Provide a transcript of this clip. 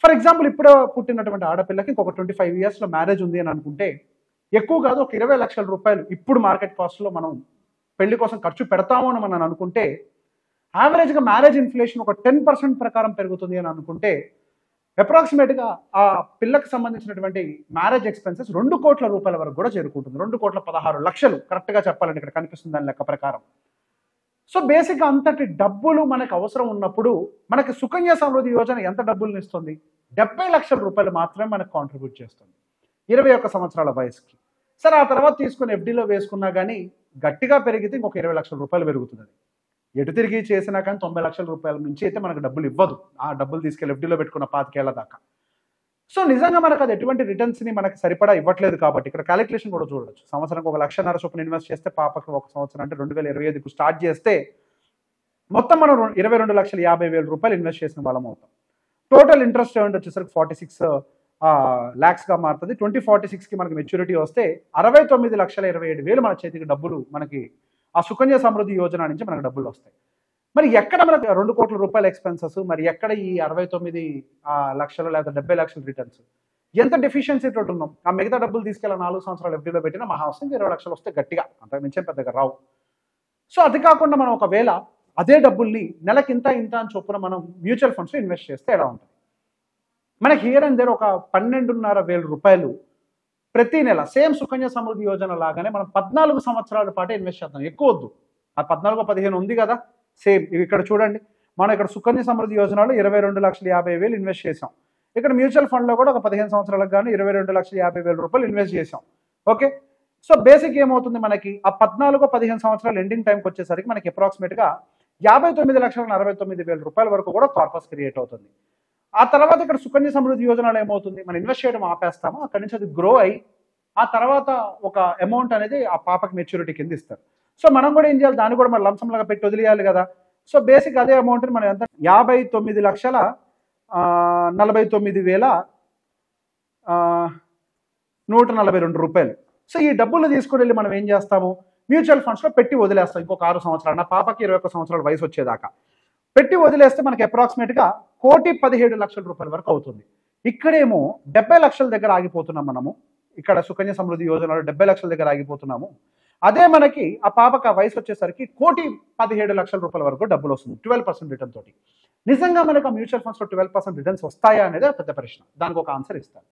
For example ఇప్పుడు పుట్టినటువంటి ఆడపిల్లకి ఇంకొక 25 ఇయర్స్లో మ్యారేజ్ ఉంది అని అనుకుంటే ఎక్కువ కాదు ఒక 20 లక్షల రూపాయలు ఇప్పుడు మార్కెట్ కాస్ట్లో మనం పెళ్లి కోసం ఖర్చు పెడతాము అని మనం అనుకుంటే యావరేజ్గా మ్యారేజ్ ఇన్ఫ్లేషన్ ఒక 10% ప్రకారం పెరుగుతుంది అని అనుకుంటే అప్రాక్సిమేట్గా ఆ పిల్లకి సంబంధించినటువంటి మ్యారేజ్ ఎక్స్పెన్సెస్ 2 కోట్ల రూపాయల వరకు కూడా చేరుకుంటుంది. 2,16,00,000 కరెక్ట్గా చెప్పాలంటే ఇక్కడ కనిపిస్తుంది దాని లెక్క ప్రకారం. సో బేసిక్గా అంతటి డబ్బులు మనకు అవసరం ఉన్నప్పుడు మనకి సుకన్య సమృద్ధి యోజన ఎంత డబ్బులను ఇస్తుంది? 70 లక్షల రూపాయలు మాత్రమే మనకు కాంట్రిబ్యూట్ చేస్తుంది 21 సంవత్సరాల వయసుకి. సరే ఆ తర్వాత తీసుకుని ఎఫ్డీలో వేసుకున్నా కానీ గట్టిగా పెరిగితే ఇంకొక 20 లక్షల రూపాయలు పెరుగుతుంది. ఎటు తిరిగి చేసినా కానీ 90 లక్షల రూపాయల నుంచి అయితే మనకు డబ్బులు ఇవ్వదు. ఆ డబ్బులు తీసుకెళ్ళి ఎఫ్డీలో పెట్టుకున్న 25 ఏళ్ల దాకా. సో నిజంగా మనకు అది ఎటువంటి రిటర్న్స్ని మనకి సరిపడా ఇవ్వట్లేదు కాబట్టి ఇక్కడ క్యాలిక్యులేషన్ కూడా చూడవచ్చు. సంవత్సరానికి 1,50,000 చొప్పున ఇన్వెస్ట్ చేస్తే పాపకి ఒక సంవత్సరం అంటే 2025 స్టార్ట్ చేస్తే మొత్తం మనం 22,50,000 రూపాయలు ఇన్వెస్ట్ చేసిన వాళ్ళం అవుతాం. టోటల్ ఇంట్రెస్ట్ ఎర్న్డ్ వచ్చేసరికి 46 lakhsగా మారుతుంది. 2046కి మనకి మెచ్యూరిటీ వస్తే 69,27,000 మన చేతికి డబ్బులు మనకి ఆ సుకన్య సమృద్ధి యోజన నుంచి మనకు డబ్బులు వస్తాయి. మరి ఎక్కడ మనకు 2 కోట్ల రూపాయల ఎక్స్పెన్సెస్, మరి ఎక్కడ ఈ 69 లక్షలు లేదా 70 లక్షల రిటర్న్స్? ఎంత డెఫిషియన్సీ తోటి ఉన్నాం? ఆ మిగతా డబ్బులు తీసుకెళ్ళి 4 సంవత్సరాలు ఎఫ్డీలో పెట్టినా మహా వస్తుంది 20 లక్షలు వస్తే గట్టిగా, అంతకు మించే పెద్దగా రావు. సో అది కాకుండా మనం ఒకవేళ అదే డబ్బుల్ని నెలకి ఇంత అని చొప్పున మనం మ్యూచువల్ ఫండ్స్లో ఇన్వెస్ట్ చేస్తే ఎలా ఉంటుంది? మనకి హియర్ అండ్ దేర్ ఒక 12,500 రూపాయలు ప్రతి నెల సేమ్ సుకన్య సమృద్ధి యోజన లాగానే మనం 14 సంవత్సరాల పాటు ఇన్వెస్ట్ చేద్దాం. ఎక్కువ వద్దు, ఆ 14-15 ఉంది కదా సేమ్. ఇక్కడ చూడండి, మనం ఇక్కడ సుకన్య సమృద్ధి యోజనలో 22,50,000 ఇన్వెస్ట్ చేసాం. ఇక్కడ మ్యూచువల్ ఫండ్లో కూడా ఒక 15 సంవత్సరాలకు గాను 22,50,000 రూపాయలు ఇన్వెస్ట్ చేసాం. ఓకే, సో బేసిక్ ఏమవుతుంది మనకి ఆ 14-15 సంవత్సరాలు ఎండింగ్ టైంకి వచ్చేసరికి మనకి అప్రాక్సిమేట్గా 59,69,000 రూపాయల వరకు కూడా కార్పస్ క్రియేట్ అవుతుంది. ఆ తర్వాత ఇక్కడ సుకన్య సమృద్ధి యోజనలో ఏమవుతుంది, మనం ఇన్వెస్ట్ చేయడం ఆపేస్తాము, అక్కడి నుంచి అది గ్రో అయ్యి ఆ తర్వాత ఒక అమౌంట్ అనేది ఆ పాపకి మెచ్యూరిటీ కింద ఇస్తారు. సో మనం కూడా ఏం చేయాలి, దాన్ని కూడా మనం లంసంలాగా పెట్టి వదిలేయాలి కదా. సో బేసిక్ అదే అమౌంట్ని మనం ఎంత 59,49,142 రూపాయలు. సో ఈ డబ్బులు తీసుకుని వెళ్ళి మనం ఏం చేస్తాము, మ్యూచువల్ ఫండ్స్లో పెట్టి వదిలేస్తాం. ఇంకొక 6 సంవత్సరాలు, నా పాపకి 21 సంవత్సరాల వయసు వచ్చేదాకా పెట్టి వదిలేస్తే మనకి అప్రాక్సిమేట్గా 1,17,00,000 రూపాయల వరకు అవుతుంది. ఇక్కడేమో 70 లక్షల దగ్గర ఆగిపోతున్నాం మనము. ఇక్కడ సుకన్య సమృద్ధి యోజనలో 70 లక్షల దగ్గర ఆగిపోతున్నాము. అదే మనకి ఆ పాపకి ఆ వయసు వచ్చేసరికి 1,17,00,000 రూపాయల వరకు డబ్బులు వస్తుంది 12% రిటర్న్ తోటి. నిజంగా మనకు ఆ మ్యూచువల్ ఫండ్స్లో 12% రిటర్న్స్ వస్తాయా అనేది పెద్ద ప్రశ్న. దానికి ఒక ఆన్సర్ ఇస్తాను.